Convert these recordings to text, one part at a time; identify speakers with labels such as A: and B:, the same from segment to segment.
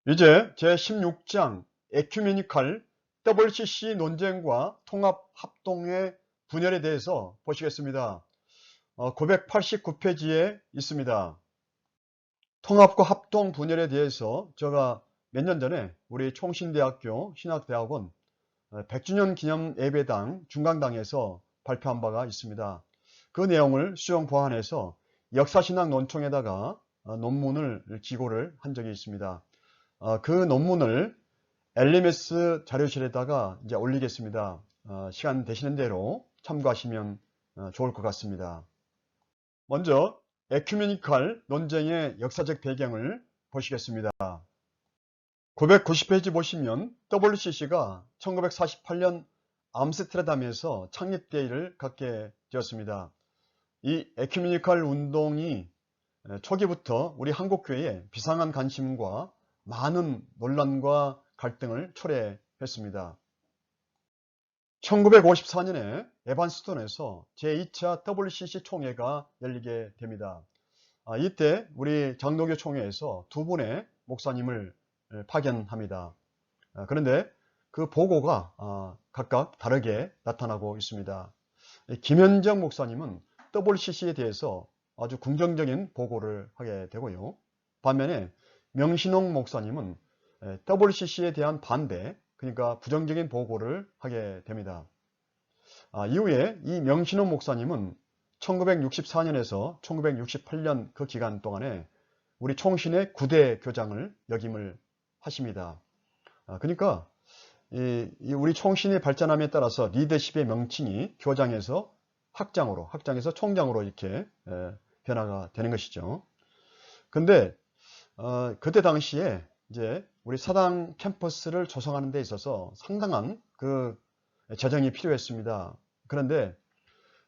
A: 이제 제16장 에큐메니칼 WCC 논쟁과 통합 합동의 분열에 대해서 보시겠습니다. 989페이지에 있습니다. 통합과 합동 분열에 대해서 제가 몇 년 전에 우리 총신대학교 신학대학원 100주년 기념 예배당 중강당에서 발표한 바가 있습니다. 그 내용을 수용 보완해서 역사신학 논총에다가 논문을 기고를 한 적이 있습니다. 그 논문을 LMS 자료실에다가 이제 올리겠습니다. 시간 되시는 대로 참고하시면 좋을 것 같습니다. 먼저 에큐메니칼 논쟁의 역사적 배경을 보시겠습니다. 990페이지 보시면 WCC가 1948년 암스테르담에서 창립대회를 갖게 되었습니다. 이 에큐메니칼 운동이 초기부터 우리 한국교회에 비상한 관심과 많은 논란과 갈등을 초래했습니다. 1954년에 에반스톤에서 제2차 WCC 총회가 열리게 됩니다. 이때 우리 장로교 총회에서 두 분의 목사님을 파견합니다. 그런데 그 보고가 각각 다르게 나타나고 있습니다. 김현정 목사님은 WCC에 대해서 아주 긍정적인 보고를 하게 되고요. 반면에 명신홍 목사님은 WCC에 대한 반대, 그러니까 부정적인 보고를 하게 됩니다. 이후에 이 명신홍 목사님은 1964년에서 1968년 그 기간 동안에 우리 총신의 9대 교장을 역임을 하십니다. 그러니까 우리 총신의 발전함에 따라서 리더십의 명칭이 교장에서 학장으로, 학장에서 총장으로 이렇게 변화가 되는 것이죠. 근데 그때 당시에 이제 우리 사당 캠퍼스를 조성하는 데 있어서 상당한 그 재정이 필요했습니다. 그런데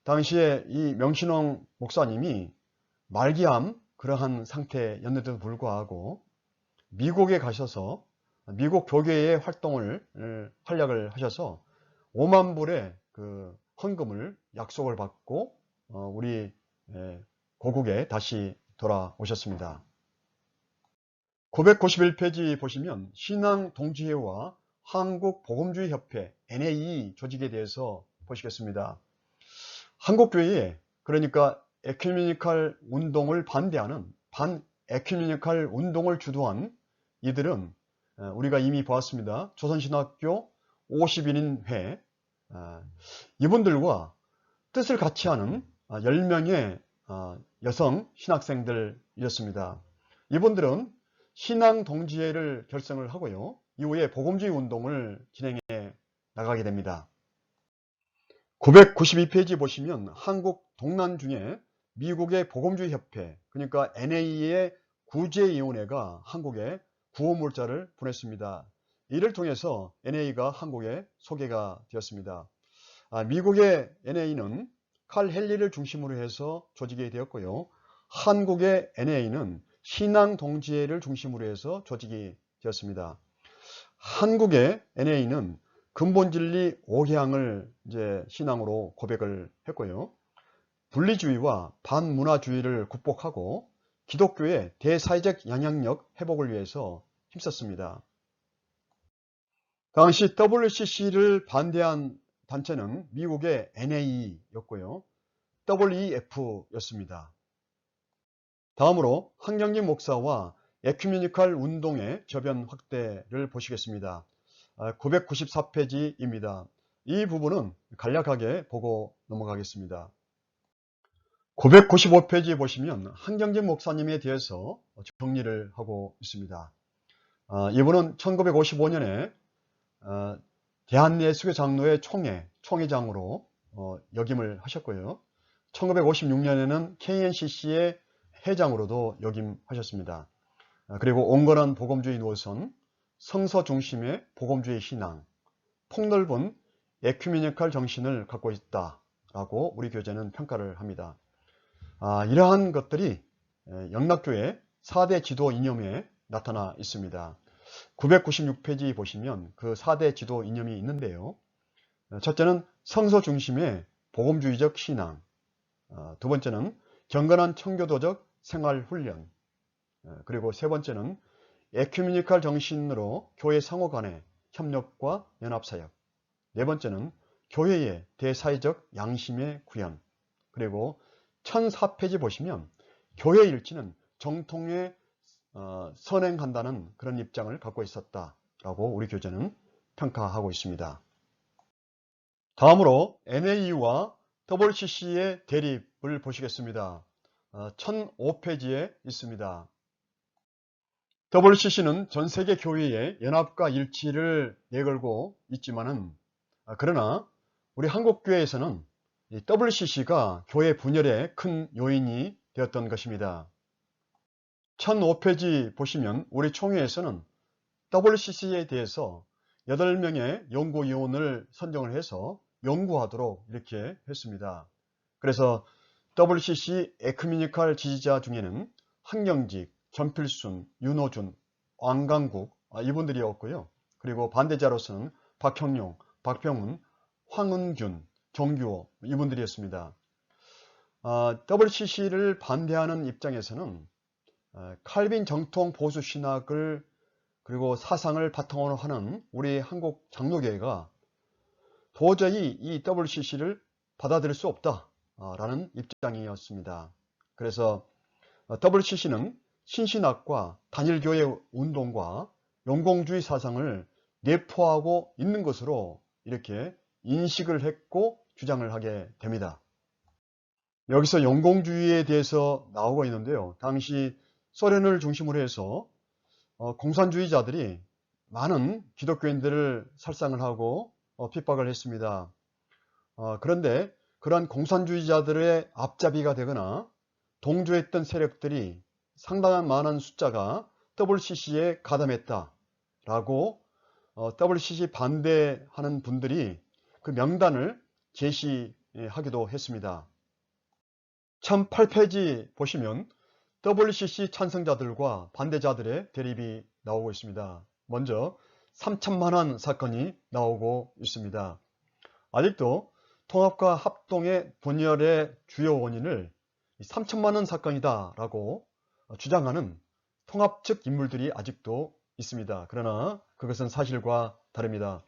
A: 당시에 이 명신홍 목사님이 말기암 그러한 상태였는데도 불구하고 미국에 가셔서 미국 교계의 활동을 활약을 하셔서 5만 불의 그 헌금을 약속을 받고 우리 고국에 다시 돌아오셨습니다. 991페이지 보시면 신앙동지회와 한국복음주의협회 NAE 조직에 대해서 보시겠습니다. 한국교회에 그러니까 에큐메니칼 운동을 반대하는 반에큐메니칼 운동을 주도한 이들은 우리가 이미 보았습니다. 조선신학교 51인회 이분들과 뜻을 같이 하는 10명의 여성 신학생들이었습니다. 이분들은 신앙동지회를 결성을 하고요. 이후에 복음주의 운동을 진행해 나가게 됩니다. 992페이지 보시면 한국 동란 중에 미국의 복음주의 협회, 그러니까 NAE의 구제위원회가 한국에 구호물자를 보냈습니다. 이를 통해서 NAE가 한국에 소개가 되었습니다. 미국의 NAE는 칼 헨리를 중심으로 해서 조직이 되었고요. 한국의 NAE는 신앙동지회를 중심으로 해서 조직이 되었습니다. 한국의 NAE는 근본진리 5개항을 이제 신앙으로 고백을 했고요. 분리주의와 반문화주의를 극복하고 기독교의 대사회적 영향력 회복을 위해서 힘썼습니다. 당시 WCC를 반대한 단체는 미국의 NAE였고요. WEF였습니다. 다음으로 한경진 목사와 에큐메니칼 운동의 저변 확대를 보시겠습니다. 994페이지입니다. 이 부분은 간략하게 보고 넘어가겠습니다. 995페이지에 보시면 한경진 목사님에 대해서 정리를 하고 있습니다. 이분은 1955년에 대한예수교 장로회 총회장으로 역임을 하셨고요. 1956년에는 KNCC의 회장으로도 역임하셨습니다. 그리고 온건한 복음주의 노선, 성서 중심의 복음주의 신앙, 폭넓은 에큐메니칼 정신을 갖고 있다라고 우리 교재는 평가를 합니다. 이러한 것들이 영락교회 4대 지도 이념에 나타나 있습니다. 996페이지 보시면 그 4대 지도 이념이 있는데요. 첫째는 성서 중심의 복음주의적 신앙, 두 번째는 경건한 청교도적 생활훈련, 그리고 세 번째는 에큐메니컬 정신으로 교회 상호 간의 협력과 연합사역. 네 번째는 교회의 대사회적 양심의 구현. 그리고 1004페이지 보시면 교회 일치는 정통에 선행한다는 그런 입장을 갖고 있었다라고 우리 교재는 평가하고 있습니다. 다음으로 NAU와 WCC의 대립을 보시겠습니다. 1005페이지에 있습니다. WCC는 전 세계 교회의 연합과 일치를 내걸고 있지만은 그러나 우리 한국교회에서는 이 WCC가 교회 분열의 큰 요인이 되었던 것입니다. 1005페이지 보시면 우리 총회에서는 WCC에 대해서 8명의 연구위원을 선정을 해서 연구하도록 이렇게 했습니다. 그래서 WCC 에큐메니컬 지지자 중에는 한경직, 전필순, 윤호준, 왕강국 이분들이었고요. 그리고 반대자로서는 박형용, 박병훈, 황은균, 정규호 이분들이었습니다. WCC를 반대하는 입장에서는 칼빈 정통 보수 신학을 그리고 사상을 바탕으로 하는 우리 한국 장로교회가 도저히 이 WCC를 받아들일 수 없다라는 입장이었습니다. 그래서 WCC는 신신학과 단일교회 운동과 용공주의 사상을 내포하고 있는 것으로 이렇게 인식을 했고 주장을 하게 됩니다. 여기서 용공주의에 대해서 나오고 있는데요. 당시 소련을 중심으로 해서 공산주의자들이 많은 기독교인들을 살상을 하고 핍박을 했습니다. 그런데 그러한 공산주의자들의 앞잡이가 되거나 동조했던 세력들이 상당한 많은 숫자가 WCC에 가담했다라고 WCC 반대하는 분들이 그 명단을 제시하기도 했습니다. 1008페이지 보시면 WCC 찬성자들과 반대자들의 대립이 나오고 있습니다. 먼저 3천만 원 사건이 나오고 있습니다. 아직도 통합과 합동의 분열의 주요 원인을 3천만 원 사건이다 라고 주장하는 통합 측 인물들이 아직도 있습니다. 그러나 그것은 사실과 다릅니다.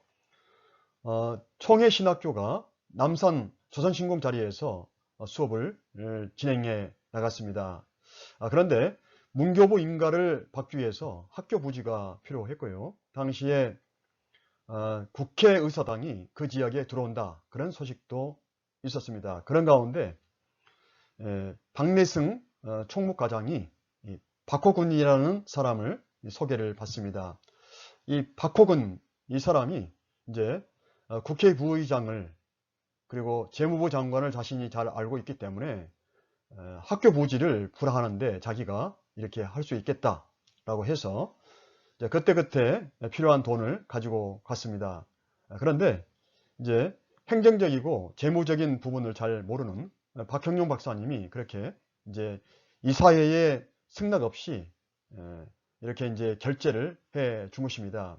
A: 총회신학교가 남산 조선신공 자리에서 수업을 진행해 나갔습니다. 그런데 문교부 인가를 받기 위해서 학교 부지가 필요했고요. 당시에 국회의사당이 그 지역에 들어온다 그런 소식도 있었습니다. 그런 가운데 박내승 총무과장이 박호근이라는 사람을 소개를 받습니다. 이 박호근 이 사람이 이제 국회 부의장을 그리고 재무부 장관을 자신이 잘 알고 있기 때문에 학교 부지를 불하는데 자기가 이렇게 할 수 있겠다라고 해서 그때그때 필요한 돈을 가지고 갔습니다. 그런데 이제 행정적이고 재무적인 부분을 잘 모르는 박형용 박사님이 그렇게 이제 이사회에 승낙 없이 이렇게 이제 결재를 해 주무십니다.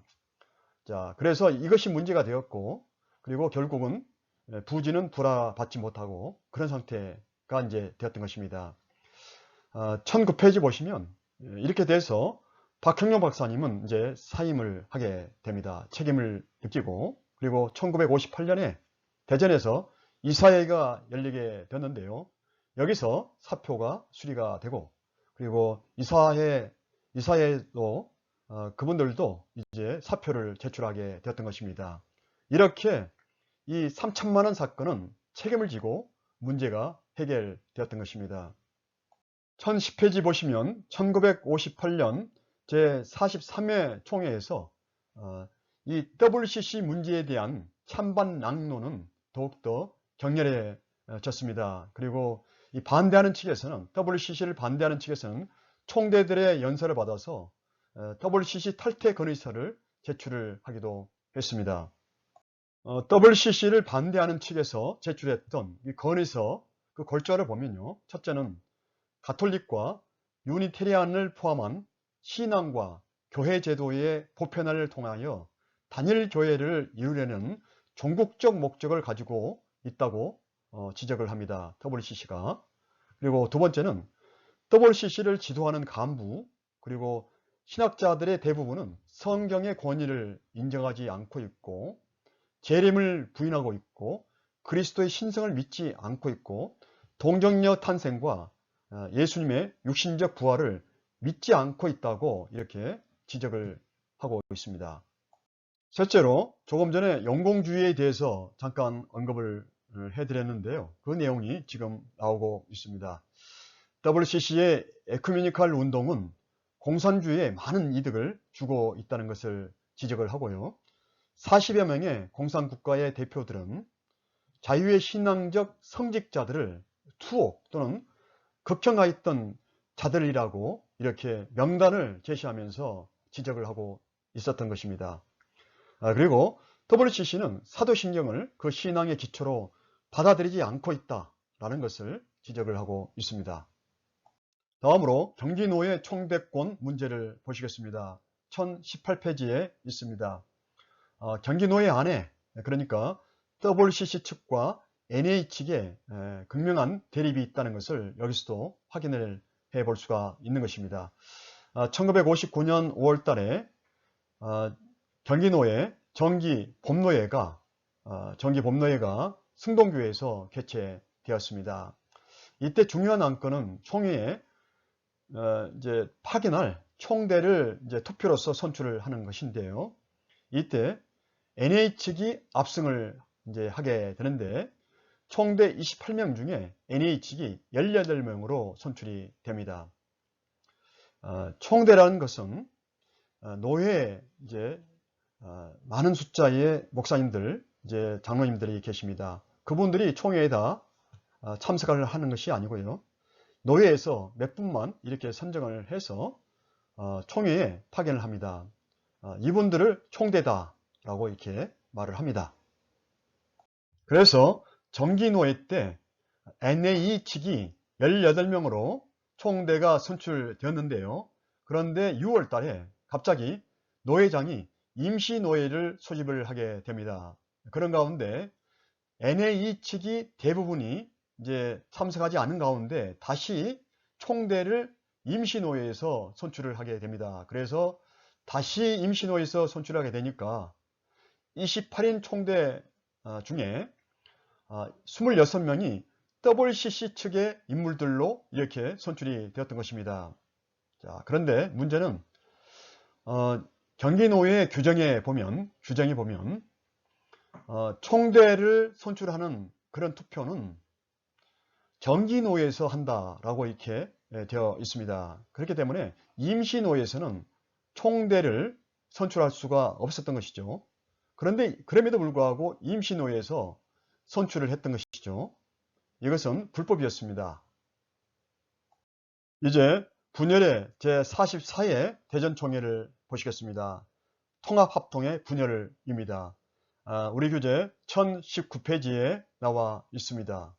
A: 자, 그래서 이것이 문제가 되었고, 그리고 결국은 부지는 불화받지 못하고 그런 상태가 이제 되었던 것입니다. 1009페이지 보시면 이렇게 돼서 박형용 박사님은 이제 사임을 하게 됩니다. 책임을 느끼고. 그리고 1958년에 대전에서 이사회가 열리게 됐는데요. 여기서 사표가 수리가 되고, 그리고 이사회도 그분들도 이제 사표를 제출하게 되었던 것입니다. 이렇게 이 3천만 원 사건은 책임을 지고 문제가 해결되었던 것입니다. 1010페이지 보시면 1958년 제43회 총회에서 이 WCC 문제에 대한 찬반 낭론은 더욱더 격렬해졌습니다. 그리고 이 반대하는 측에서는 WCC를 반대하는 측에서는 총대들의 연설을 받아서 WCC 탈퇴 건의서를 제출을 하기도 했습니다. WCC를 반대하는 측에서 제출했던 이 건의서 그 골자를 보면요. 첫째는 가톨릭과 유니테리안을 포함한 신앙과 교회 제도의 보편화를 통하여 단일 교회를 이루려는 종국적 목적을 가지고 있다고 지적을 합니다. WCC가. 그리고 두 번째는 WCC를 지도하는 간부 그리고 신학자들의 대부분은 성경의 권위를 인정하지 않고 있고, 재림을 부인하고 있고, 그리스도의 신성을 믿지 않고 있고, 동정녀 탄생과 예수님의 육신적 부활을 믿지 않고 있다고 이렇게 지적을 하고 있습니다. 실제로 조금 전에 영공주의에 대해서 잠깐 언급을 해드렸는데요. 그 내용이 지금 나오고 있습니다. WCC의 에큐메니칼 운동은 공산주의에 많은 이득을 주고 있다는 것을 지적을 하고요. 40여 명의 공산국가의 대표들은 자유의 신앙적 성직자들을 투옥 또는 극형하였던 자들이라고 이렇게 명단을 제시하면서 지적을 하고 있었던 것입니다. 그리고 WCC는 사도신경을 그 신앙의 기초로 받아들이지 않고 있다라는 것을 지적을 하고 있습니다. 다음으로 경기노예 총대권 문제를 보시겠습니다. 1018페이지에 있습니다. 경기노예 안에, 그러니까 WCC 측과 NA 측에 극명한 대립이 있다는 것을 여기서도 확인을 해볼 수가 있는 것입니다. 1959년 5월 달에 경기노예 정기법노예가 승동교회에서 개최되었습니다. 이때 중요한 안건은 총회에 이제 파견할 총대를 이제 투표로서 선출을 하는 것인데요. 이때 NA 측이 압승을 이제 하게 되는데 총대 28명 중에 NA 측이 18명으로 선출이 됩니다. 총대라는 것은 노회에 이제 많은 숫자의 목사님들, 이제 장로님들이 계십니다. 그분들이 총회에 다 참석을 하는 것이 아니고요. 노회에서 몇 분만 이렇게 선정을 해서 총회에 파견을 합니다. 이분들을 총대다라고 이렇게 말을 합니다. 그래서 정기노회 때 NA 측이 18명으로 총대가 선출되었는데요. 그런데 6월 달에 갑자기 노회장이 임시노회를 소집을 하게 됩니다. 그런 가운데 NA 측이 대부분이 이제 참석하지 않은 가운데 다시 총대를 임시노회에서 선출을 하게 됩니다. 그래서 다시 임시노회에서 선출하게 되니까 28인 총대 중에 26명이 WCC 측의 인물들로 이렇게 선출이 되었던 것입니다. 자, 그런데 문제는 경기노회 규정에 보면 총대를 선출하는 그런 투표는 정기노회에서 한다라고 이렇게 되어 있습니다. 그렇기 때문에 임시노회에서는 총대를 선출할 수가 없었던 것이죠. 그런데 그럼에도 불구하고 임시노회에서 선출을 했던 것이죠. 이것은 불법이었습니다. 이제 분열의 제44회 대전총회를 보시겠습니다. 통합합동의 분열입니다. 우리 교재 1019페이지에 나와 있습니다.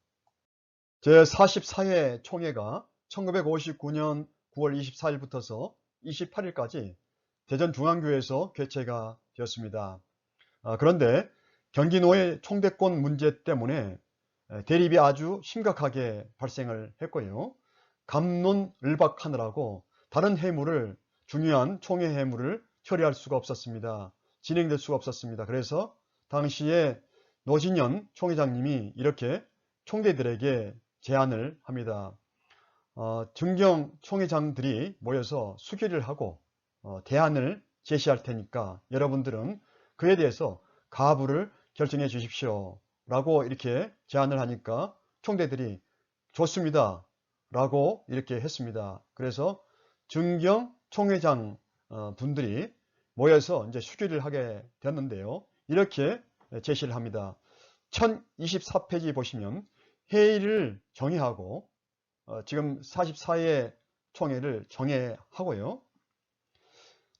A: 제44회 총회가 1959년 9월 24일부터서 28일까지 대전중앙교회에서 개최가 되었습니다. 그런데 경기노회 총대권 문제 때문에 대립이 아주 심각하게 발생을 했고요. 갑론을박하느라고 다른 중요한 총회 회무를 처리할 수가 없었습니다. 진행될 수가 없었습니다. 그래서 당시에 노진현 총회장님이 이렇게 총대들에게 제안을 합니다. 증경 총회장들이 모여서 수기를 하고 대안을 제시할 테니까 여러분들은 그에 대해서 가부를 결정해 주십시오 라고 이렇게 제안을 하니까 총대들이 좋습니다 라고 이렇게 했습니다. 그래서 증경 총회장 분들이 모여서 이제 수기를 하게 되었는데요. 이렇게 제시를 합니다. 1024페이지 보시면 회의를 정의하고 지금 44회 총회를 정회하고요.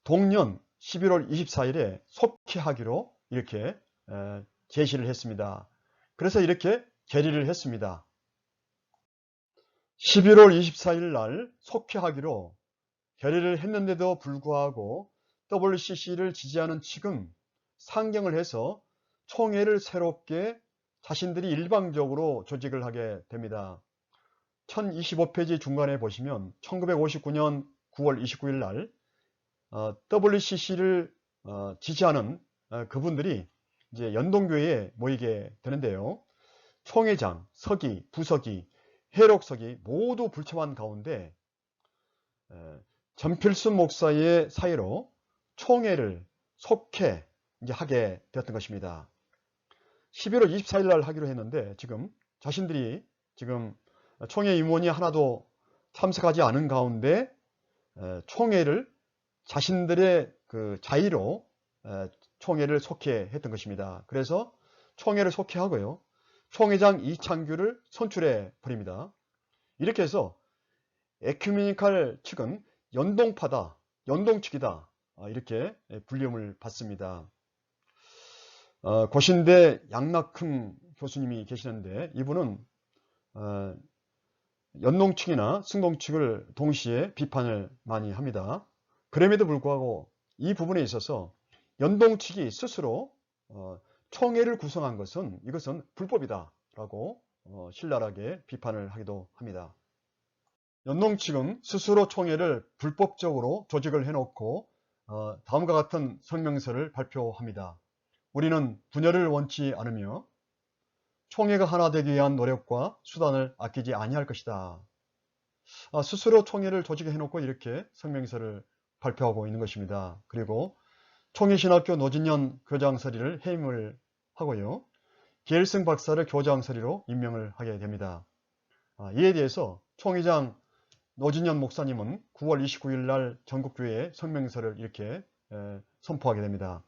A: 동년 11월 24일에 속회하기로 이렇게 제시를 했습니다. 그래서 이렇게 결의를 했습니다. 11월 24일 날 속회하기로 결의를 했는데도 불구하고 WCC를 지지하는 측은 상경을 해서 총회를 새롭게 자신들이 일방적으로 조직을 하게 됩니다. 1025페이지 중간에 보시면 1959년 9월 29일 날 WCC를 지지하는 그분들이 이제 연동교회에 모이게 되는데요. 총회장, 서기, 부서기, 회록서기 모두 불참한 가운데 전필순 목사의 사의로 총회를 속해 이제 하게 되었던 것입니다. 11월 24일 날 하기로 했는데 지금 자신들이 지금 총회 임원이 하나도 참석하지 않은 가운데 총회를 자신들의 그 자의로 총회를 속해했던 것입니다. 그래서 총회를 속해하고요. 총회장 이창규를 선출해 버립니다. 이렇게 해서 에큐메니칼 측은 연동파다, 연동측이다 이렇게 불림을 받습니다. 고신대 양낙흠 교수님이 계시는데 이분은 연동측이나 승동측을 동시에 비판을 많이 합니다. 그럼에도 불구하고 이 부분에 있어서 연동측이 스스로 총회를 구성한 것은 이것은 불법이다 라고 신랄하게 비판을 하기도 합니다. 연동측은 스스로 총회를 불법적으로 조직을 해놓고 다음과 같은 성명서를 발표합니다. 우리는 분열을 원치 않으며 총회가 하나 되기 위한 노력과 수단을 아끼지 아니할 것이다. 스스로 총회를 조직해 놓고 이렇게 성명서를 발표하고 있는 것입니다. 그리고 총회신학교 노진현 교장서리를 해임을 하고요. 기엘승 박사를 교장서리로 임명을 하게 됩니다. 이에 대해서 총회장 노진현 목사님은 9월 29일 날 전국교회에 성명서를 이렇게 선포하게 됩니다.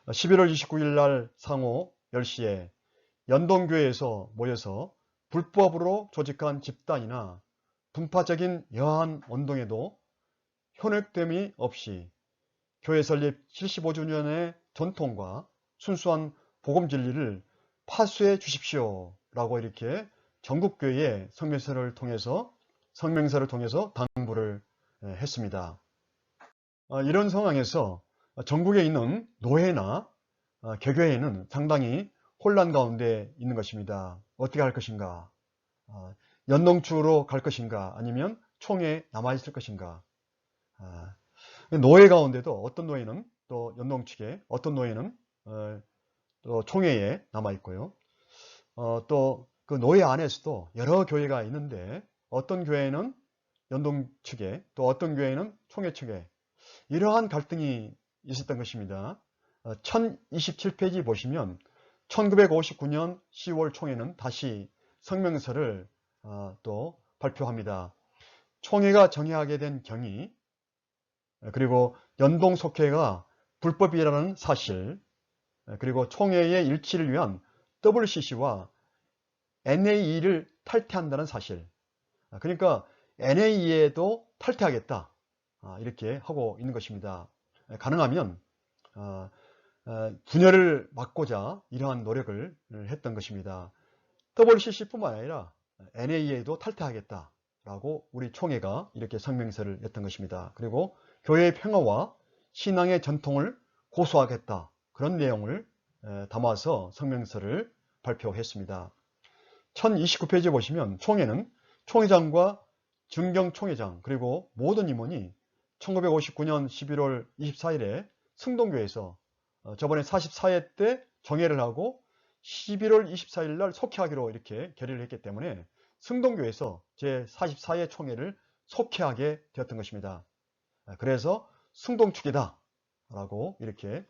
A: 11월 29일 날 상호 10시에 연동교회에서 모여서 불법으로 조직한 집단이나 분파적인 여한 운동에도 현혹됨이 없이 교회 설립 75주년의 전통과 순수한 복음 진리를 파수해 주십시오 라고 이렇게 전국교회에 성명서를 통해서 당부를 했습니다. 이런 상황에서 전국에 있는 노회나 개교회는 상당히 혼란 가운데 있는 것입니다. 어떻게 할 것인가? 연동축으로 갈 것인가? 아니면 총회에 남아있을 것인가? 노예 가운데도 어떤 노예는 또 연동축에, 어떤 노예는 또 총회에 남아있고요. 또 그 노예 안에서도 여러 교회가 있는데 어떤 교회는 연동축에, 또 어떤 교회는 총회 측에 이러한 갈등이 있었던 것입니다. 1027페이지 보시면 1959년 10월 총회는 다시 성명서를 또 발표합니다. 총회가 정의하게 된 경위, 그리고 연동속회가 불법이라는 사실, 그리고 총회의 일치를 위한 WCC와 NAE를 탈퇴한다는 사실, 그러니까 NAE에도 탈퇴하겠다 이렇게 하고 있는 것입니다. 가능하면 분열을 막고자 이러한 노력을 했던 것입니다. WCC뿐만 아니라 NAE에도 탈퇴하겠다라고 우리 총회가 이렇게 성명서를 냈던 것입니다. 그리고 교회의 평화와 신앙의 전통을 고수하겠다, 그런 내용을 담아서 성명서를 발표했습니다. 1029페이지에 보시면 총회는 총회장과 증경총회장 그리고 모든 임원이 1959년 11월 24일에 승동교회에서 저번에 44회 때 정회를 하고 11월 24일 날 속회하기로 이렇게 결의를 했기 때문에 승동교회에서 제44회 총회를 속회하게 되었던 것입니다. 그래서 승동축이다 라고 이렇게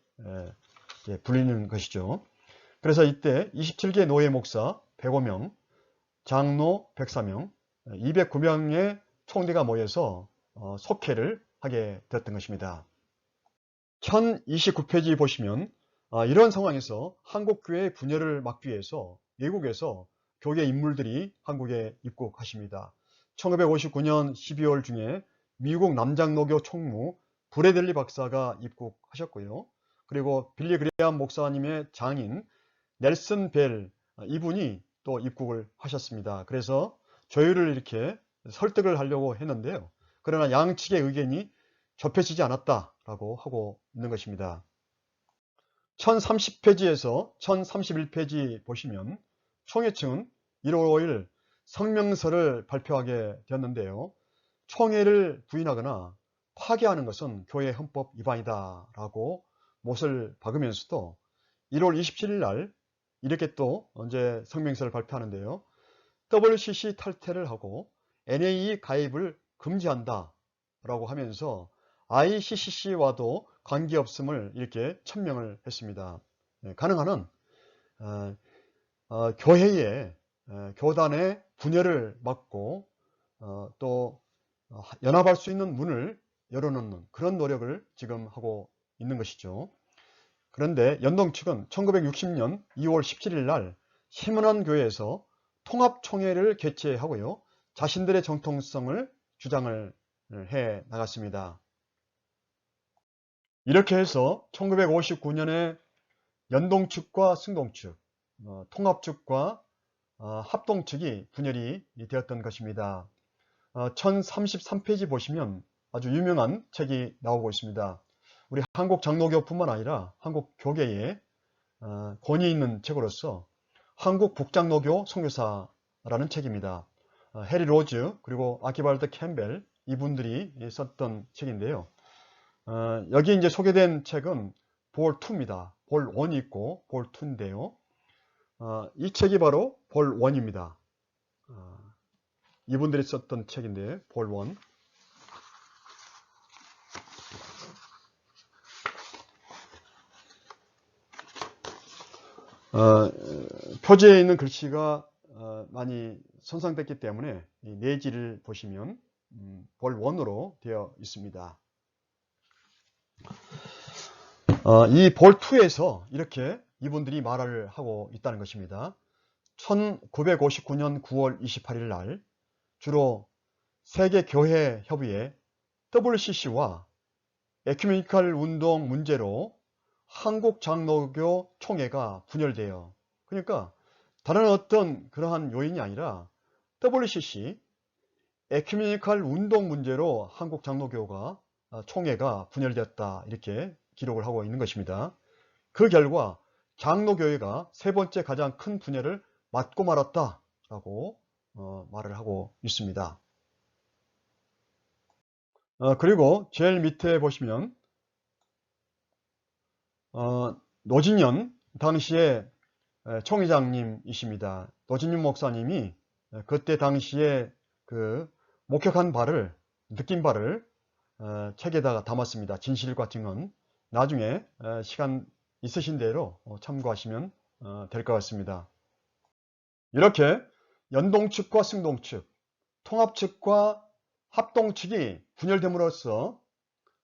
A: 불리는 것이죠. 그래서 이때 27개 노예 목사 105명, 장로 104명, 209명의 총대가 모여서 속회를 하게 되었던 것입니다. 1029페이지 보시면 이런 상황에서 한국교회의 분열을 막기 위해서 외국에서 교계 인물들이 한국에 입국하십니다. 1959년 12월 중에 미국 남장로교 총무 브래들리 박사가 입국하셨고요. 그리고 빌리 그레이엄 목사님의 장인 넬슨 벨 이분이 또 입국을 하셨습니다. 그래서 조율을 이렇게 설득을 하려고 했는데요. 그러나 양측의 의견이 좁혀지지 않았다라고 하고 있는 것입니다. 1030페이지에서 1031페이지 보시면 총회 측은 1월 5일 성명서를 발표하게 되었는데요. 총회를 부인하거나 파괴하는 것은 교회 헌법 위반이다라고 못을 박으면서도 1월 27일 날 이렇게 또 언제 성명서를 발표하는데요. WCC 탈퇴를 하고 NAE 가입을 금지한다 라고 하면서 ICCC와도 관계없음을 이렇게 천명을 했습니다. 가능한 한 교회의 교단의 분열을 막고 또 연합할 수 있는 문을 열어놓는 그런 노력을 지금 하고 있는 것이죠. 그런데 연동 측은 1960년 2월 17일 날 세문안 교회에서 통합총회를 개최하고요. 자신들의 정통성을 주장을 해 나갔습니다. 이렇게 해서 1959년에 연동 측과 승동 측, 통합 측과 합동 측이 분열이 되었던 것입니다. 1033페이지 보시면 아주 유명한 책이 나오고 있습니다. 우리 한국 장로교뿐만 아니라 한국 교계에 권위 있는 책으로서 한국 북장로교 선교사라는 책입니다. 해리 로즈 그리고 아키발드 캠벨 이분들이 썼던 책인데요. 여기 이제 소개된 책은 볼 2입니다. 볼 1이 있고 볼 2인데요. 이 책이 바로 볼 1입니다. 이분들이 썼던 책인데 볼 1. 표지에 있는 글씨가 많이 손상됐기 때문에 이 내지를 보시면 볼 1으로 되어 있습니다. 이 볼 2에서 이렇게 이분들이 말을 하고 있다는 것입니다. 1959년 9월 28일 날 주로 세계교회협의회 WCC와 에큐메니컬 운동 문제로 한국장로교 총회가 분열돼요. 그러니까 다른 어떤 그러한 요인이 아니라 WCC 에큐메니컬 운동 문제로 한국장로교가 총회가 분열되었다 이렇게 기록을 하고 있는 것입니다. 그 결과 장로교회가 세 번째 가장 큰 분열을 맞고 말았다라고 말을 하고 있습니다. 그리고 제일 밑에 보시면 노진현 당시에 총회장님이십니다. 노진현 목사님이 그때 당시에 그 목격한 바를 느낀 바를 책에다가 담았습니다. 진실과 증언. 나중에 시간 있으신 대로 참고하시면 될 것 같습니다. 이렇게 연동 측과 승동 측, 통합 측과 합동 측이 분열됨으로써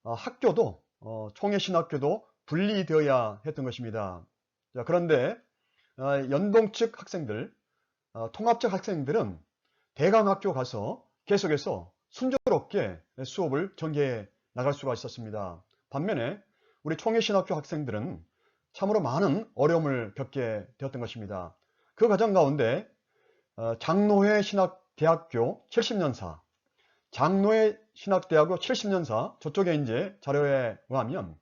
A: 학교도 총회신학교도 분리되어야 했던 것입니다. 자, 그런데 연동 측 학생들, 통합 측 학생들은 대강학교 가서 계속해서 순조롭게 수업을 전개해 나갈 수가 있었습니다. 반면에 우리 총회신학교 학생들은 참으로 많은 어려움을 겪게 되었던 것입니다. 그 과정 가운데 장로회 신학대학교 70년사, 장로회 신학대학교 70년사 저쪽에 이제 자료에 의하면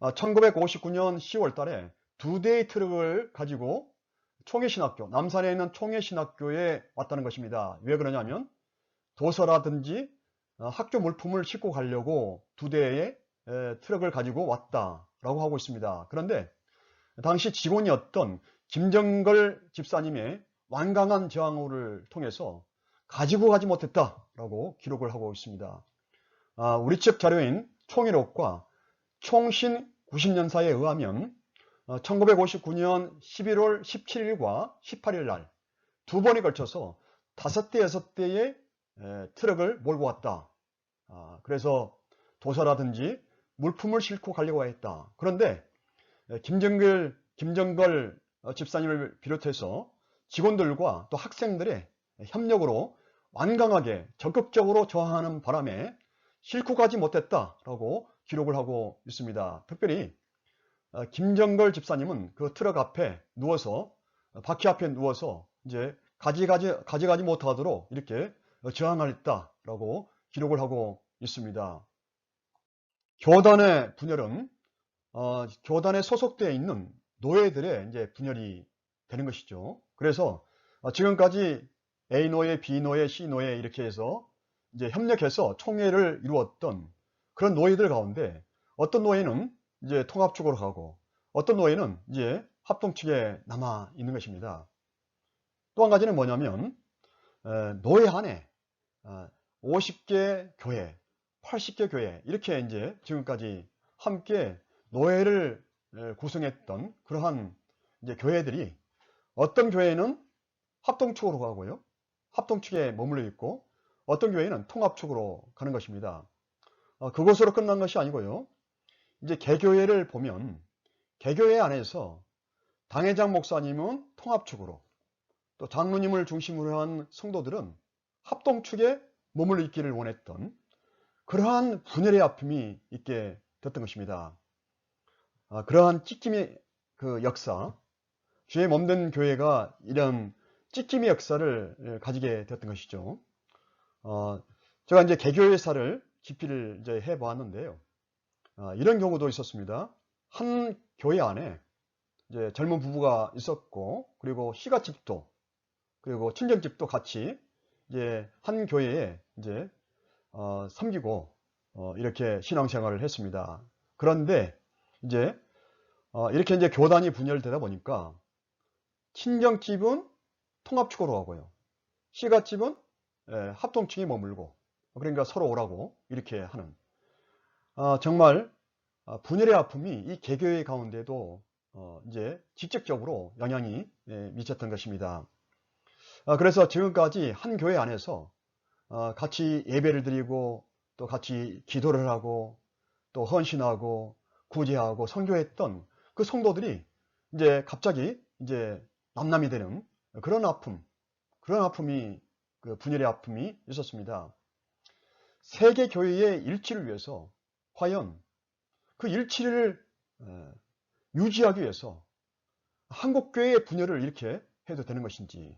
A: 1959년 10월 달에 2대의 트럭을 가지고 총회신학교, 남산에 있는 총회신학교에 왔다는 것입니다. 왜 그러냐면 도서라든지 학교 물품을 싣고 가려고 2대의 트럭을 가지고 왔다라고 하고 있습니다. 그런데 당시 직원이었던 김정걸 집사님의 완강한 저항을 통해서 가지고 가지 못했다라고 기록을 하고 있습니다. 우리 측 자료인 총회록과 총신 90년사에 의하면 1959년 11월 17일과 18일 날 두 번에 걸쳐서 5대, 6대의 트럭을 몰고 왔다. 그래서 도서라든지 물품을 싣고 가려고 했다. 그런데 김정걸 집사님을 비롯해서 직원들과 또 학생들의 협력으로 완강하게 적극적으로 저항하는 바람에 싣고 가지 못했다라고 기록을 하고 있습니다. 특별히 김정걸 집사님은 그 트럭 앞에 누워서 바퀴 앞에 누워서 이제 가져가지 못하도록 이렇게 저항했다라고 기록을 하고 있습니다. 교단의 분열은 교단에 소속되어 있는 노예들의 이제 분열이 되는 것이죠. 그래서 지금까지 A 노예, B 노예, C 노예 이렇게 해서 이제 협력해서 총회를 이루었던 그런 노예들 가운데 어떤 노예는 이제 통합 쪽으로 가고 어떤 노예는 이제 합동 측에 남아 있는 것입니다. 또 한 가지는 뭐냐면 노예 안에 50개 교회, 80개 교회 이렇게 이제 지금까지 함께 노예를 구성했던 그러한 이제 교회들이 어떤 교회는 합동 측으로 가고요. 합동 측에 머물러 있고 어떤 교회는 통합 측으로 가는 것입니다. 그것으로 끝난 것이 아니고요. 이제 개교회를 보면 개교회 안에서 당회장 목사님은 통합 측으로 또 장로님을 중심으로 한 성도들은 합동 측에 머물러 있기를 원했던 그러한 분열의 아픔이 있게 됐던 것입니다. 그러한 찢김의 그 역사, 주의 몸된 교회가 이런 찢김의 역사를 가지게 됐던 것이죠. 제가 이제 개교회사를 깊이를 이제 해보았는데요. 이런 경우도 있었습니다. 한 교회 안에 이제 젊은 부부가 있었고, 그리고 시가집도, 그리고 친정집도 같이 이제 한 교회에 이제 섬기고 이렇게 신앙생활을 했습니다. 그런데 이제 이렇게 이제 교단이 분열되다 보니까 친정집은 통합측으로 가고요. 시가집은 합동층에 머물고 그러니까 서로 오라고 이렇게 하는 정말 분열의 아픔이 이 개교회 가운데도 이제 직접적으로 영향이 미쳤던 것입니다. 그래서 지금까지 한 교회 안에서 같이 예배를 드리고 또 같이 기도를 하고 또 헌신하고 구제하고 선교했던 그 성도들이 이제 갑자기 이제 남남이 되는 그런 아픔이 그 분열의 아픔이 있었습니다. 세계 교회의 일치를 위해서 과연 그 일치를 유지하기 위해서 한국 교회의 분열을 이렇게 해도 되는 것인지,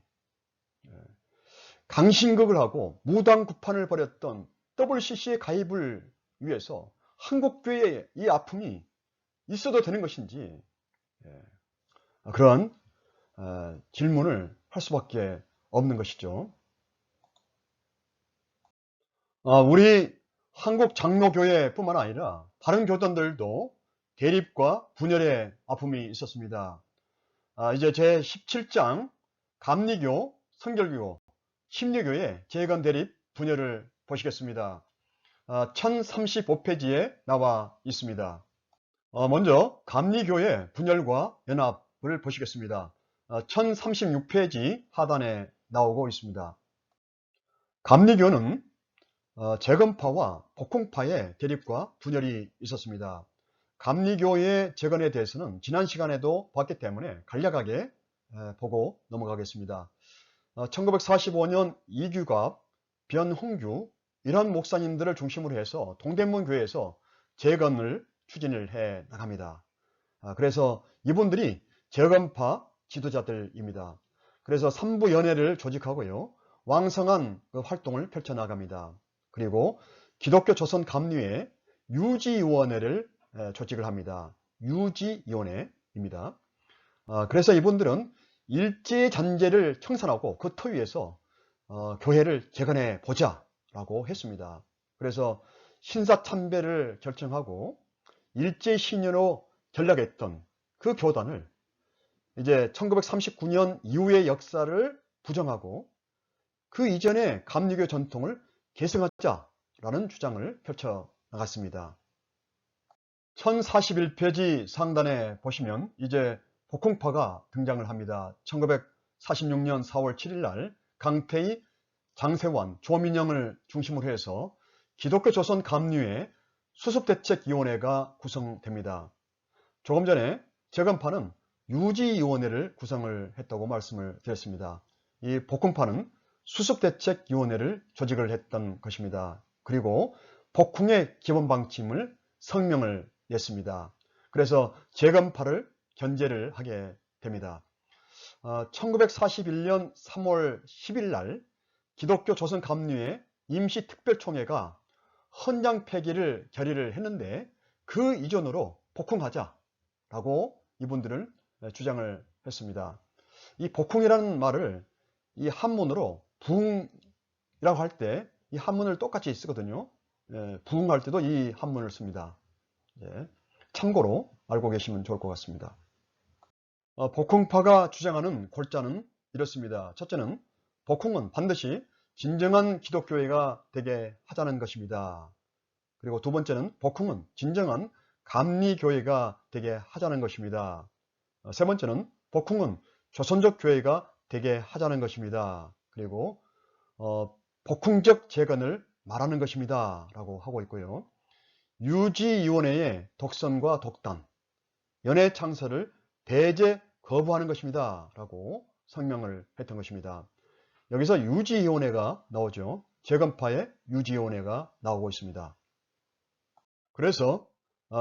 A: 강신극을 하고 무당구판을 벌였던 WCC의 가입을 위해서 한국 교회의 이 아픔이 있어도 되는 것인지, 그런 질문을 할 수밖에 없는 것이죠. 우리 한국 장로교회뿐만 아니라 다른 교단들도 대립과 분열의 아픔이 있었습니다. 이제 제 17장 감리교, 성결교, 심리교의 재건 대립 분열을 보시겠습니다. 1035페이지에 나와 있습니다. 먼저 감리교의 분열과 연합을 보시겠습니다. 1036페이지 하단에 나오고 있습니다. 감리교는 재건파와 복흥파의 대립과 분열이 있었습니다. 감리교의 재건에 대해서는 지난 시간에도 봤기 때문에 간략하게 보고 넘어가겠습니다. 1945년 이규갑, 변홍규 이런 목사님들을 중심으로 해서 동대문 교회에서 재건을 추진을 해 나갑니다. 그래서 이분들이 재건파 지도자들입니다. 그래서 삼부연회를 조직하고요. 왕성한 그 활동을 펼쳐나갑니다. 그리고 기독교 조선 감리회 유지위원회를 조직을 합니다. 유지위원회입니다. 그래서 이분들은 일제잔재를 청산하고 그 토 위에서 교회를 재건해 보자 라고 했습니다. 그래서 신사참배를 결정하고 일제신여로 전락했던 그 교단을 이제 1939년 이후의 역사를 부정하고 그 이전의 감리교 전통을 계승하자라는 주장을 펼쳐 나갔습니다. 1041페이지 상단에 보시면 이제 복흥파가 등장을 합니다. 1946년 4월 7일 날 강태희, 장세환, 조민영을 중심으로 해서 기독교 조선 감리회 수습대책위원회가 구성됩니다. 조금 전에 재건파는 유지위원회를 구성을 했다고 말씀을 드렸습니다. 이 복흥파는 수습대책위원회를 조직을 했던 것입니다. 그리고 복흥의 기본 방침을 성명을 냈습니다. 그래서 재건파를 견제를 하게 됩니다. 1941년 3월 10일 날 기독교 조선 감리회 임시특별총회가 헌장 폐기를 결의를 했는데 그 이전으로 복흥하자라고 이분들은 주장을 했습니다. 이 복흥이라는 말을 이 한문으로 부흥이라고 할 때 이 한문을 똑같이 쓰거든요. 부흥할 때도 이 한문을 씁니다. 예, 참고로 알고 계시면 좋을 것 같습니다. 복흥파가 주장하는 골자는 이렇습니다. 첫째는 복흥은 반드시 진정한 기독교회가 되게 하자는 것입니다. 그리고 두 번째는 복흥은 진정한 감리교회가 되게 하자는 것입니다. 세 번째는 복흥은 조선족 교회가 되게 하자는 것입니다. 그리고 복흥적 재건을 말하는 것입니다. 라고 하고 있고요. 유지위원회의 독선과 독단, 연애 창설을 배제 거부하는 것입니다. 라고 성명을 했던 것입니다. 여기서 유지위원회가 나오죠. 재건파의 유지위원회가 나오고 있습니다. 그래서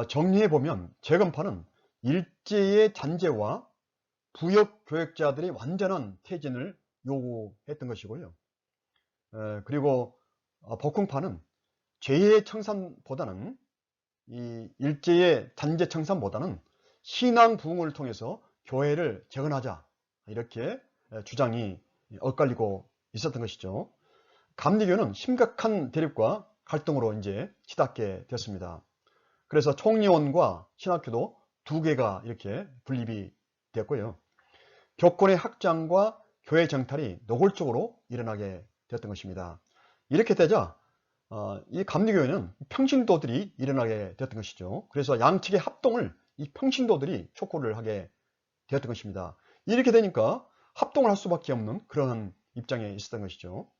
A: 정리해보면 재건파는 일제의 잔재와 부역교역자들이 완전한 퇴진을 요구했던 것이고요. 그리고 복흥파는 죄의 청산보다는 이 일제의 잔재 청산보다는 신앙 부흥을 통해서 교회를 재건하자, 이렇게 주장이 엇갈리고 있었던 것이죠. 감리교는 심각한 대립과 갈등으로 이제 치닫게 됐습니다. 그래서 총리원과 신학교도 두 개가 이렇게 분립이 되었고요. 교권의 확장과 교회 정탈이 노골적으로 일어나게 되었던 것입니다. 이렇게 되자 이 감리교회는 평신도들이 일어나게 되었던 것이죠. 그래서 양측의 합동을 이 평신도들이 촉구를 하게 되었던 것입니다. 이렇게 되니까 합동을 할 수밖에 없는 그러한 입장에 있었던 것이죠.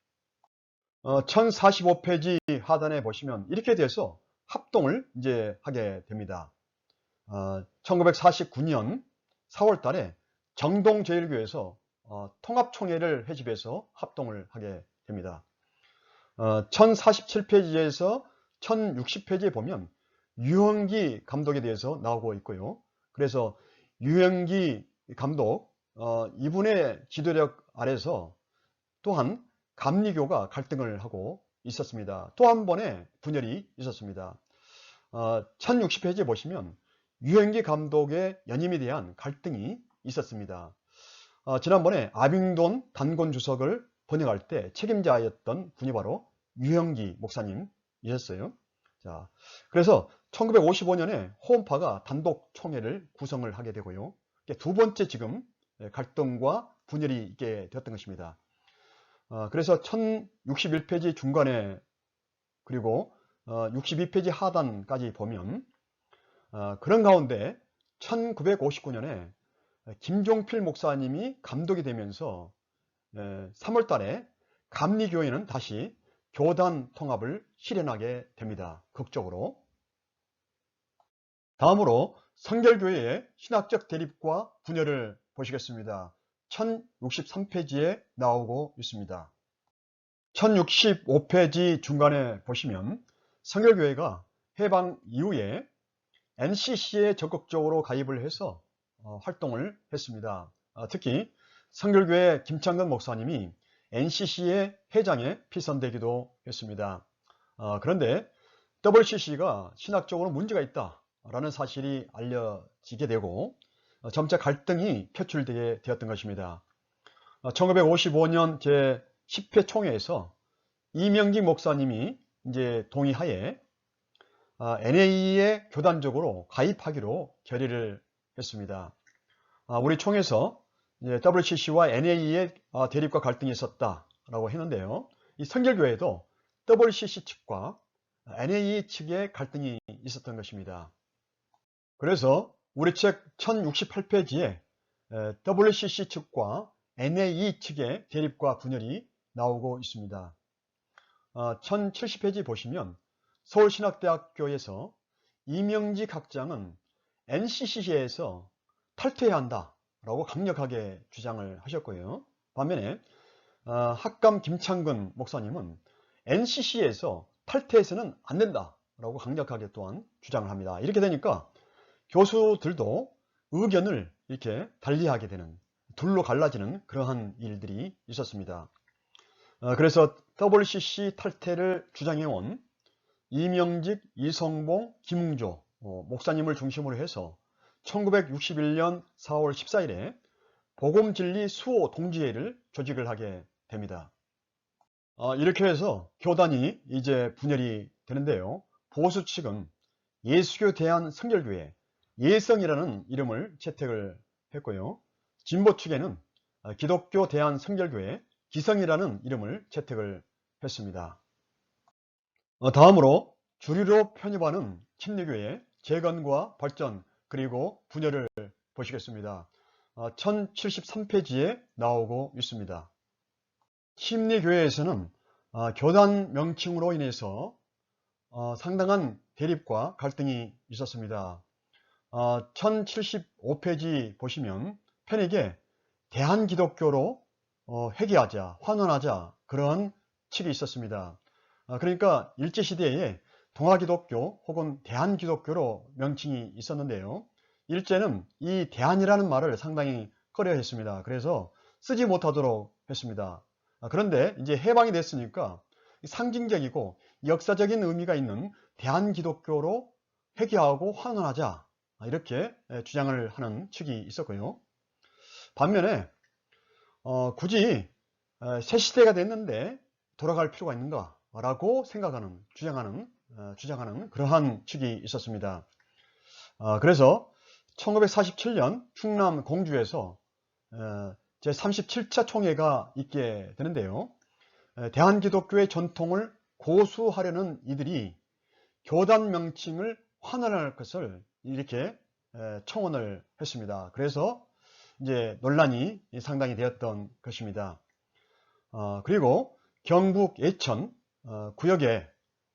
A: 1045페이지 하단에 보시면 이렇게 돼서 합동을 이제 하게 됩니다. 1949년 4월 달에 정동제일교에서 통합총회를 회집해서 합동을 하게 됩니다. 1047페이지에서 1060페이지에 보면 유형기 감독에 대해서 나오고 있고요. 그래서 유형기 감독 이분의 지도력 아래서 또한 감리교가 갈등을 하고 있었습니다. 또 한 번의 분열이 있었습니다. 1060페이지에 보시면 유형기 감독의 연임에 대한 갈등이 있었습니다. 지난번에 아빙돈 단권 주석을 번역할 때 책임자였던 분이 바로 유형기 목사님이셨어요. 자, 그래서 1955년에 호원파가 단독 총회를 구성을 하게 되고요. 두 번째 지금 갈등과 분열이 있게 되었던 것입니다. 그래서 1061페이지 중간에 그리고 62페이지 하단까지 보면 그런 가운데 1959년에 김종필 목사님이 감독이 되면서 3월 달에 감리교회는 다시 교단 통합을 실현하게 됩니다. 극적으로. 다음으로 성결교회의 신학적 대립과 분열을 보시겠습니다. 1063페이지에 나오고 있습니다. 1065페이지 중간에 보시면 성결교회가 해방 이후에 NCC에 적극적으로 가입을 해서 활동을 했습니다. 특히 성결교회 김창근 목사님이 NCC의 회장에 피선되기도 했습니다. 그런데 WCC가 신학적으로 문제가 있다라는 사실이 알려지게 되고 점차 갈등이 표출되게 되었던 것입니다. 1955년 제10회 총회에서 이명기 목사님이 이제 동의하에 NAE에 교단적으로 가입하기로 결의를 했습니다. 우리 총회에서 WCC와 NAE의 대립과 갈등이 있었다라고 했는데요. 이 성결교회도 WCC 측과 NAE 측의 갈등이 있었던 것입니다. 그래서 우리 책 1068페이지에 WCC 측과 NAE 측의 대립과 분열이 나오고 있습니다. 1070페이지 보시면 서울신학대학교에서 이명직 학장은 NCC에서 탈퇴해야 한다라고 강력하게 주장을 하셨고요. 반면에 학감 김창근 목사님은 NCC에서 탈퇴해서는 안 된다라고 강력하게 또한 주장을 합니다. 이렇게 되니까 교수들도 의견을 이렇게 달리하게 되는, 둘로 갈라지는 그러한 일들이 있었습니다. 그래서 WCC 탈퇴를 주장해온 이명직, 이성봉, 김웅조 목사님을 중심으로 해서 1961년 4월 14일에 복음진리 수호 동지회를 조직을 하게 됩니다. 이렇게 해서 교단이 이제 분열이 되는데요. 보수 측은 예수교 대한성결교회 예성이라는 이름을 채택을 했고요. 진보 측에는 기독교 대한성결교회 기성이라는 이름을 채택을 했습니다. 다음으로 주류로 편입하는 침례교회의 재건과 발전 그리고 분열을 보시겠습니다. 1073페이지에 나오고 있습니다. 침례교회에서는 교단 명칭으로 인해서 상당한 대립과 갈등이 있었습니다. 1075페이지 보시면 편익에 대한기독교로 회귀하자, 환원하자 그런 측이 있었습니다. 그러니까 일제시대에 동아기독교 혹은 대한기독교로 명칭이 있었는데요. 일제는 이 대한이라는 말을 상당히 꺼려했습니다. 그래서 쓰지 못하도록 했습니다. 그런데 이제 해방이 됐으니까 상징적이고 역사적인 의미가 있는 대한기독교로 회귀하고 환원하자 이렇게 주장을 하는 측이 있었고요. 반면에 굳이 새 시대가 됐는데 돌아갈 필요가 있는가 라고 생각하는 주장하는 그러한 측이 있었습니다. 그래서 1947년 충남 공주에서 제37차 총회가 있게 되는데요. 대한기독교의 전통을 고수하려는 이들이 교단 명칭을 환원할 것을 이렇게 청원을 했습니다. 그래서 이제 논란이 상당히 되었던 것입니다. 그리고 경북 예천 구역에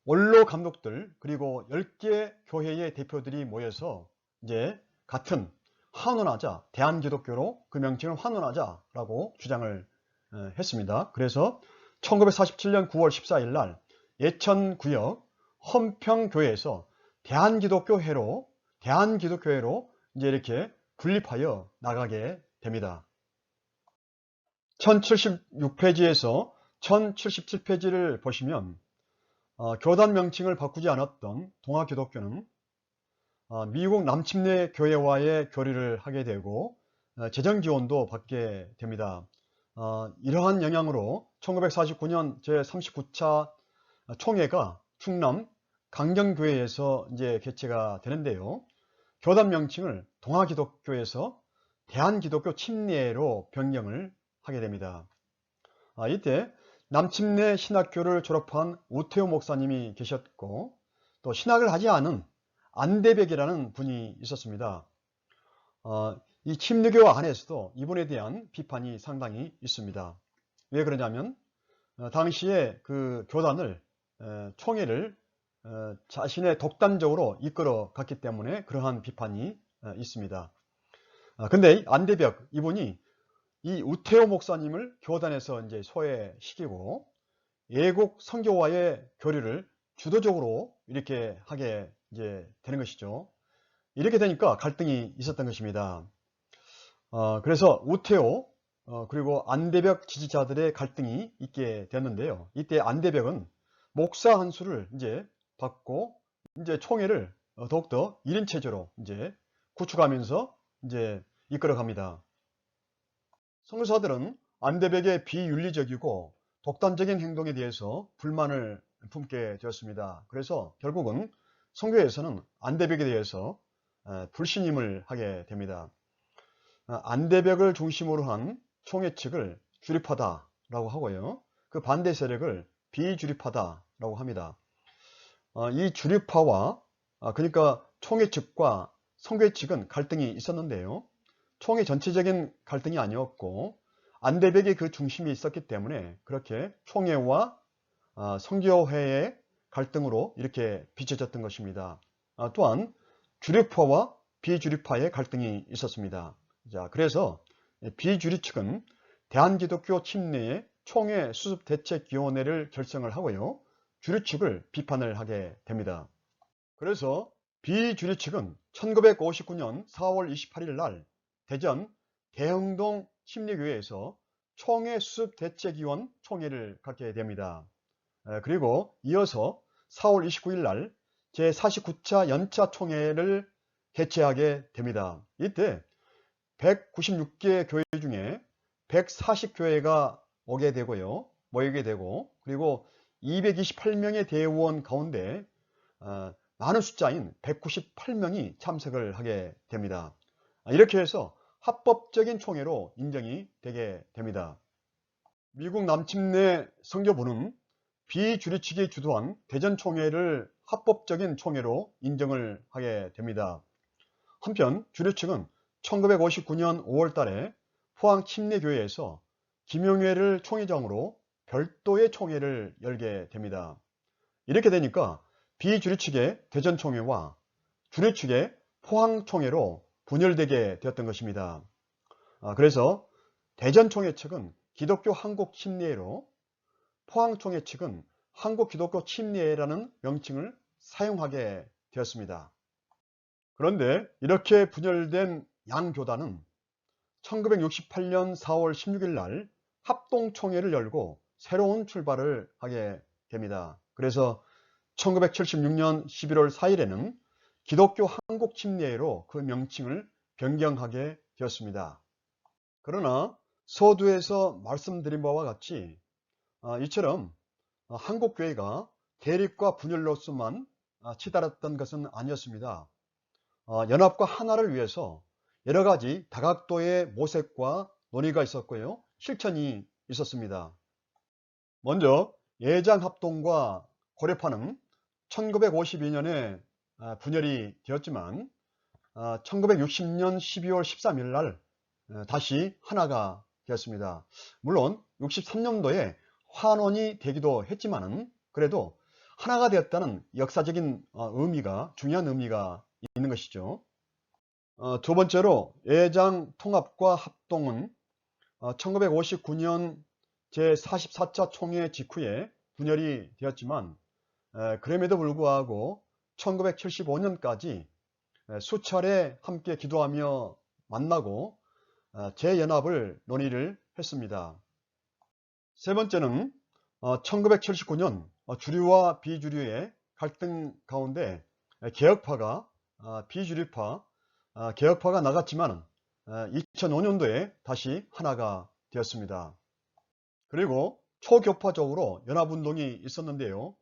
A: 원로 감독들 그리고 10개 교회의 대표들이 모여서 이제 같은 환원하자, 대한기독교로 그 명칭을 환원하자라고 주장을 했습니다. 그래서 1947년 9월 14일 날 예천구역 헌평교회에서 대한기독교회로 이제 이렇게 분립하여 나가게 됩니다. 1076페이지에서 1077페이지를 보시면 교단 명칭을 바꾸지 않았던 동아기독교는 미국 남침내 교회와의 교류를 하게 되고 재정 지원도 받게 됩니다. 이러한 영향으로 1949년 제39차 총회가 충남 강정교회에서 이제 개최가 되는데요. 교단 명칭을 동아기독교에서 대한기독교 침례로 변경을 하게 됩니다. 이때 남침내 신학교를 졸업한 우태호 목사님이 계셨고 또 신학을 하지 않은 안대백이라는 분이 있었습니다. 이 침례교 안에서도 이분에 대한 비판이 상당히 있습니다. 왜 그러냐면 당시에 그 교단을 총회를 자신의 독단적으로 이끌어 갔기 때문에 그러한 비판이 있습니다. 근데 안대벽 이분이 이 우태호 목사님을 교단에서 이제 소외시키고 애국 선교와의 교류를 주도적으로 이렇게 하게 이제 되는 것이죠. 이렇게 되니까 갈등이 있었던 것입니다. 그래서 우태호 그리고 안대벽 지지자들의 갈등이 있게 되었는데요. 이때 안대벽은 목사 한 수를 이제 받고 이제 총회를 더욱더 1인 체제로 이제 구축하면서 이제 이끌어갑니다. 선교사들은 안대백의 비윤리적이고 독단적인 행동에 대해서 불만을 품게 되었습니다. 그래서 결국은 선교에서는 안대백에 대해서 불신임을 하게 됩니다. 안대백을 중심으로 한 총회 측을 주립하다라고 하고요. 그 반대 세력을 비주립하다라고 합니다. 이 주립파와 그러니까 총회 측과 선교 측은 갈등이 있었는데요. 총회 전체적인 갈등이 아니었고 안대백의 그 중심이 있었기 때문에 그렇게 총회와 선교회의 갈등으로 이렇게 비춰졌던 것입니다. 또한 주립파와 비주립파의 갈등이 있었습니다. 자, 그래서 비주립 측은 대한기독교 침례의 총회 수습대책위원회를 결성을 하고요. 주립 측을 비판을 하게 됩니다. 그래서 비주립 측은 1959년 4월 28일 날 대전 대흥동 침례교회에서 총회 수습대책위원 총회를 갖게 됩니다. 그리고 이어서 4월 29일 날 제49차 연차 총회를 개최하게 됩니다. 이때 196개 교회 중에 140교회가 오게 되고요. 모이게 되고 그리고 228명의 대의원 가운데 많은 숫자인 198명이 참석을 하게 됩니다. 이렇게 해서 합법적인 총회로 인정이 되게 됩니다. 미국 남침내 선교부는 비주류 측이 주도한 대전총회를 합법적인 총회로 인정을 하게 됩니다. 한편 주류 측은 1959년 5월 달에 포항 침례교회에서 김영회를 총회장으로 별도의 총회를 열게 됩니다. 이렇게 되니까 비주류 측의 대전총회와 주류 측의 포항총회로 분열되게 되었던 것입니다. 그래서 대전총회 측은 기독교 한국침례회로, 포항총회 측은 한국기독교 침례회라는 명칭을 사용하게 되었습니다. 그런데 이렇게 분열된 양 교단은 1968년 4월 16일 날 합동총회를 열고 새로운 출발을 하게 됩니다. 그래서 1976년 11월 4일에는 기독교 한국침례회로 그 명칭을 변경하게 되었습니다. 그러나 서두에서 말씀드린 바와 같이 이처럼 한국교회가 대립과 분열로서만 치달았던 것은 아니었습니다. 연합과 하나를 위해서 여러가지 다각도의 모색과 논의가 있었고요. 실천이 있었습니다. 먼저 예장합동과 고려파는 1952년에 분열이 되었지만 1960년 12월 13일 날 다시 하나가 되었습니다. 물론 63년도에 환원이 되기도 했지만은 그래도 하나가 되었다는 역사적인 의미가, 중요한 의미가 있는 것이죠. 두 번째로 예장 통합과 합동은 1959년 제44차 총회 직후에 분열이 되었지만 그럼에도 불구하고 1975년까지 수차례 함께 기도하며 만나고 재연합을 논의를 했습니다. 세 번째는 1979년 주류와 비주류의 갈등 가운데 개혁파가 비주류파, 개혁파가 나갔지만 2005년도에 다시 하나가 되었습니다. 그리고 초교파적으로 연합운동이 있었는데요.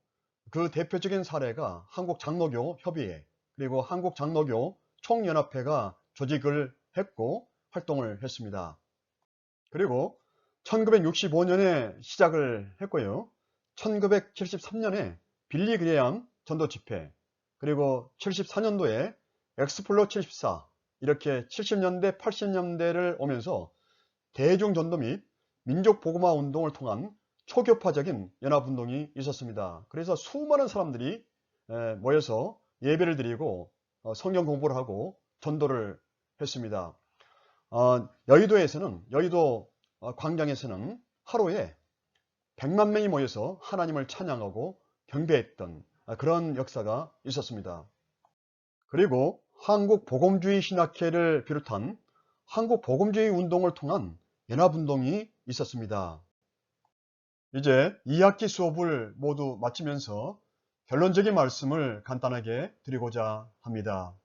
A: 그 대표적인 사례가 한국장로교 협의회 그리고 한국장로교 총연합회가 조직을 했고 활동을 했습니다. 그리고 1965년에 시작을 했고요. 1973년에 빌리 그레이엄 전도집회, 그리고 74년도에 엑스플로 74, 이렇게 70년대 80년대를 오면서 대중전도 및 민족복음화 운동을 통한 초교파적인 연합운동이 있었습니다. 그래서 수많은 사람들이 모여서 예배를 드리고 성경 공부를 하고 전도를 했습니다. 여의도에서는, 여의도 광장에서는 하루에 100만 명이 모여서 하나님을 찬양하고 경배했던 그런 역사가 있었습니다. 그리고 한국복음주의 신학회를 비롯한 한국복음주의 운동을 통한 연합운동이 있었습니다. 이제 2학기 수업을 모두 마치면서 결론적인 말씀을 간단하게 드리고자 합니다.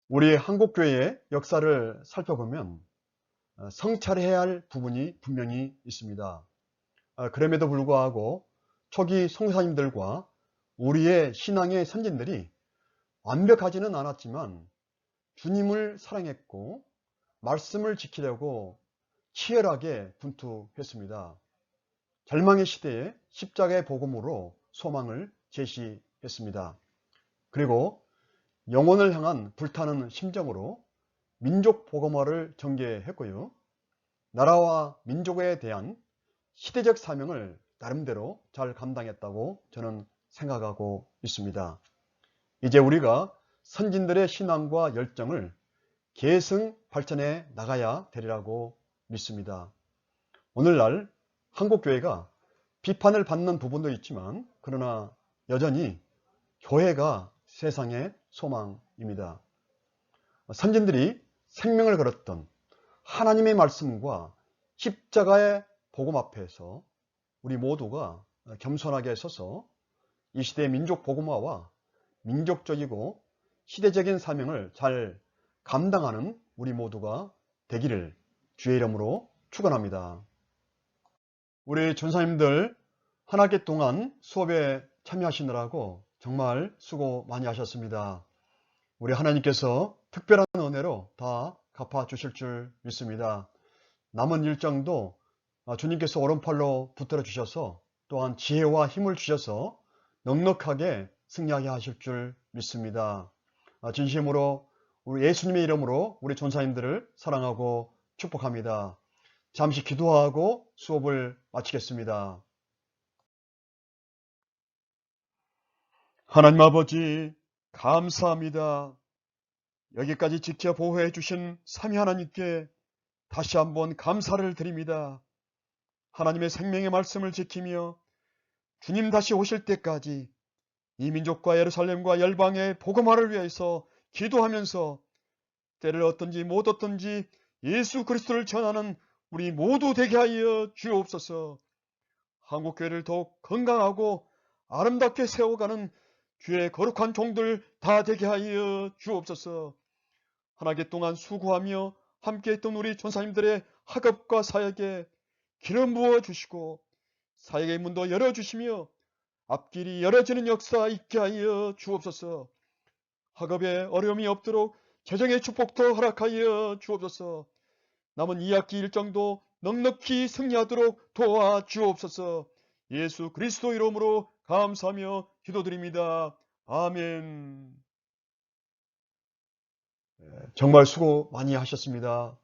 A: 우리 한국교회의 역사를 살펴보면 성찰해야 할 부분이 분명히 있습니다. 그럼에도 불구하고 초기 성사님들과 우리의 신앙의 선진들이 완벽하지는 않았지만 주님을 사랑했고 말씀을 지키려고 치열하게 분투했습니다. 절망의 시대에 십자가의 복음으로 소망을 제시했습니다. 그리고 영혼을 향한 불타는 심정으로 민족 복음화를 전개했고요. 나라와 민족에 대한 시대적 사명을 나름대로 잘 감당했다고 저는 생각하고 있습니다. 이제 우리가 선진들의 신앙과 열정을 계승 발전해 나가야 되리라고 믿습니다. 오늘날 한국교회가 비판을 받는 부분도 있지만 그러나 여전히 교회가 세상의 소망입니다. 선진들이 생명을 걸었던 하나님의 말씀과 십자가의 복음 앞에서 우리 모두가 겸손하게 서서 이 시대의 민족 복음화와 민족적이고 시대적인 사명을 잘 감당하는 우리 모두가 되기를 주의 이름으로 축원합니다. 우리 전사님들 한 학기 동안 수업에 참여하시느라고 정말 수고 많이 하셨습니다. 우리 하나님께서 특별한 은혜로 다 갚아주실 줄 믿습니다. 남은 일정도 주님께서 오른팔로 붙들어 주셔서 또한 지혜와 힘을 주셔서 넉넉하게 승리하게 하실 줄 믿습니다. 진심으로 우리 예수님의 이름으로 우리 전사님들을 사랑하고 축복합니다. 잠시 기도하고 수업을 마치겠습니다. 하나님 아버지 감사합니다. 여기까지 지켜 보호해 주신 삼위 하나님께 다시 한번 감사를 드립니다. 하나님의 생명의 말씀을 지키며 주님 다시 오실 때까지 이 민족과 예루살렘과 열방의 복음화를 위해서 기도하면서 때를 얻든지 못 얻든지 예수 그리스도를 전하는 우리 모두 되게 하여 주옵소서. 한국교회를 더욱 건강하고 아름답게 세워가는 주의 거룩한 종들 다 되게 하여 주옵소서. 한 학기 동안 수고하며 함께했던 우리 전사님들의 학업과 사역에 기름 부어 주시고 사역의 문도 열어주시며 앞길이 열어지는 역사 있게 하여 주옵소서. 학업에 어려움이 없도록 재정의 축복도 허락하여 주옵소서. 남은 2학기 일정도 넉넉히 승리하도록 도와주옵소서. 예수 그리스도 이름으로 감사하며 기도드립니다. 아멘. 정말 수고 많이 하셨습니다.